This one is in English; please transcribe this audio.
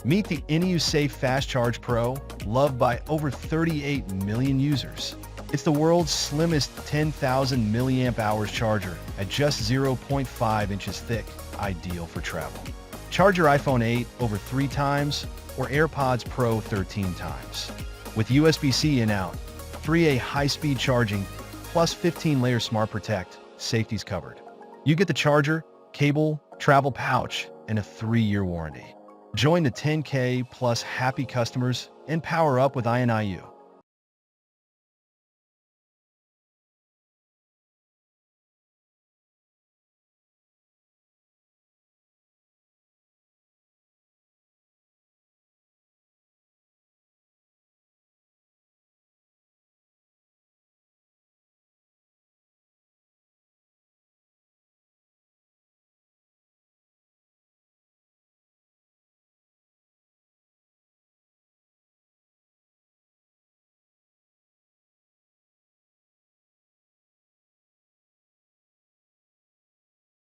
Meet the Safe Fast Charge Pro, loved by over 38 million users. It's the world's slimmest 10,000 milliamp hours charger at just 0.5 inches thick, ideal for travel. Charge your iPhone 8 over 3 times or AirPods Pro 13 times. With USB-C in out, 3A high-speed charging, plus 15-layer Smart Protect, safety's covered. You get the charger, cable, travel pouch, and a 3-year warranty. Join the 10K plus happy customers and power up with INIU.